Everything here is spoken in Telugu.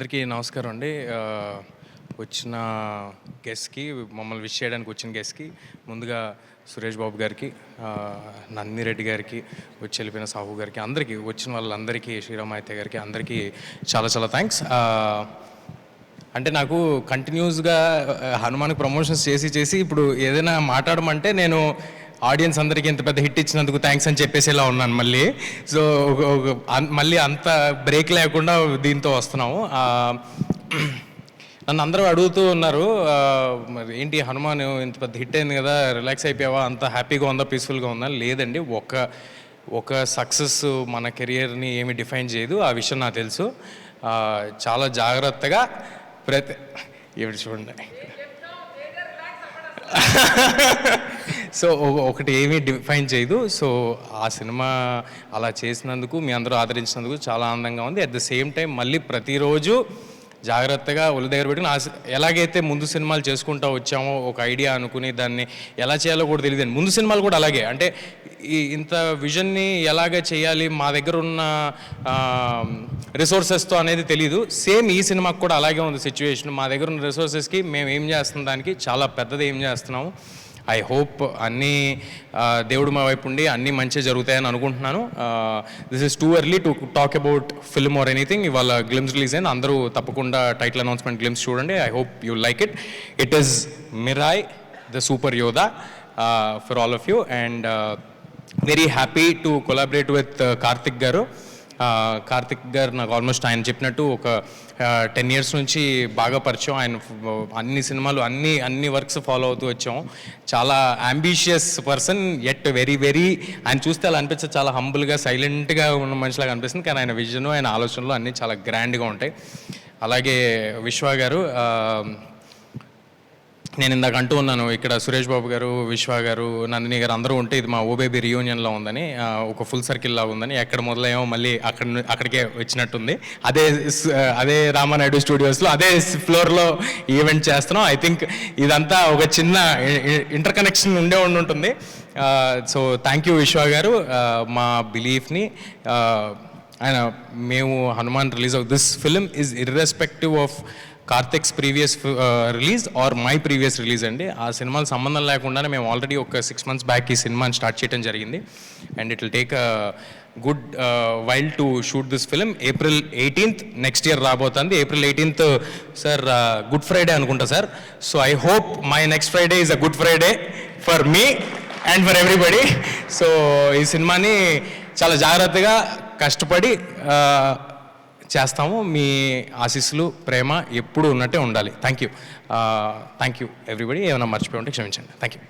అందరికీ నమస్కారం అండి. వచ్చిన గెస్ట్కి, మమ్మల్ని విష్ చేయడానికి వచ్చిన గెస్ట్కి ముందుగా సురేష్ బాబు గారికి, నందిని రెడ్డి గారికి, వచ్చి వెళ్ళిపోయిన సాహు గారికి, అందరికీ వచ్చిన వాళ్ళందరికీ, శ్రీరామాయత్య గారికి అందరికీ చాలా చాలా థ్యాంక్స్. అంటే నాకు కంటిన్యూస్గా హనుమాన్కి ప్రమోషన్స్ చేసి ఇప్పుడు ఏదైనా మాట్లాడమంటే నేను ఆడియన్స్ అందరికీ ఇంత పెద్ద హిట్ ఇచ్చినందుకు థ్యాంక్స్ అని చెప్పేసి ఉన్నాను మళ్ళీ. సో మళ్ళీ అంత బ్రేక్ లేకుండా దీంతో వస్తున్నాము. నన్ను అందరూ అడుగుతూ ఉన్నారు, మరి ఏంటి హనుమాన్ ఇంత పెద్ద హిట్ అయింది కదా, రిలాక్స్ అయిపోయావా, అంత హ్యాపీగా ఉందా, పీస్ఫుల్గా ఉందా? లేదండి, ఒక సక్సెస్ మన కెరియర్ని ఏమి డిఫైన్ చేయదు, ఆ విషయం నాకు తెలుసు. చాలా జాగ్రత్తగా ఏమిటి చూడండి. సో ఒకటి ఏమీ డిఫైన్ చేయదు. సో ఆ సినిమా అలా చేసినందుకు, మీ అందరూ ఆదరించినందుకు చాలా ఆనందంగా ఉంది. అట్ ద సేమ్ టైం మళ్ళీ ప్రతిరోజు జాగ్రత్తగా ఒళ్ళు దగ్గర పెట్టుకుని, ఎలాగైతే ముందు సినిమాలు చేసుకుంటూ వచ్చామో ఒక ఐడియా అనుకుని దాన్ని ఎలా చేయాలో కూడా తెలియదండి. ముందు సినిమాలు కూడా అలాగే, అంటే ఇంత విజన్ని ఎలాగ చేయాలి, మా దగ్గర ఉన్న రిసోర్సెస్తో అనేది తెలీదు. సేమ్ ఈ సినిమాకి కూడా అలాగే ఉంది సిచ్యువేషన్. మా దగ్గర ఉన్న రిసోర్సెస్కి మేము ఏం చేస్తున్న దానికి చాలా పెద్దది ఏం చేస్తున్నాము. ఐ హోప్ అన్నీ దేవుడు మా వైపు ఉండి అన్నీ మంచిగా జరుగుతాయని అనుకుంటున్నాను. This is too early to talk about film or anything. ఇవాళ గ్లిమ్స్ రిలీజ్ అయింది, అందరూ తప్పకుండా టైటిల్ అనౌన్స్మెంట్ గ్లిమ్స్ చూడండి. I hope you like it. It is Mirai the super Yodha for all of you, and very happy to collaborate with Karthik గారు. కార్తిక్ గారు నాకు ఆల్మోస్ట్ ఆయన చెప్పినట్టు ఒక 10 years నుంచి బాగా పరిచయం. ఆయన అన్ని సినిమాలు అన్ని వర్క్స్ ఫాలో అవుతూ వచ్చాము. చాలా అంబిషియస్ పర్సన్, ఎట్ వెరీ ఆయన చూస్తే అలా అనిపిస్తుంది, చాలా హంబుల్గా సైలెంట్గా ఉన్న మనిషిలాగా అనిపిస్తుంది. కానీ ఆయన విజన్, ఆయన ఆలోచనలు అన్నీ చాలా గ్రాండ్గా ఉంటాయి. అలాగే విశ్వ గారు, నేను ఇందాక అంటూ ఉన్నాను, ఇక్కడ సురేష్ బాబు గారు, విశ్వ గారు, నందిని గారు అందరూ ఉంటే ఇది మా ఓబేబీ రియూనియన్లో ఉందని, ఒక ఫుల్ సర్కిల్ లాగా ఉందని. ఎక్కడ మొదలయ్యామో మళ్ళీ అక్కడికే వచ్చినట్టుంది. అదే రామానాయుడు స్టూడియోస్లో అదే ఫ్లోర్లో ఈవెంట్ చేస్తున్నాం. ఐ థింక్ ఇదంతా ఒక చిన్న ఇంటర్ కనెక్షన్ ఉంటుంది. సో థ్యాంక్ యూ విశ్వ గారు. మా బిలీఫ్ని మేము Hanuman release of this film is irrespective of Karthik's previous release are my previous release అండి. ఆ సినిమాలు సంబంధం లేకుండానే మేము ఆల్రెడీ ఒక 6 months బ్యాక్ ఈ సినిమాని స్టార్ట్ చేయడం జరిగింది. And it will take a good while to shoot this film. April 18th next year రాబోతుంది. April 18th sir good Friday అనుకుంటా sir. So I hope my next Friday is a good Friday for me and for everybody. So ఈ సినిమాని చాలా జాగ్రత్తగా కష్టపడి చేస్తాము. మీ ఆశీస్సులు, ప్రేమ ఎప్పుడు ఉన్నట్టే ఉండాలి. Thank you everybody. ఏమైనా మర్చిపోయి ఉంటే క్షమించండి. Thank you.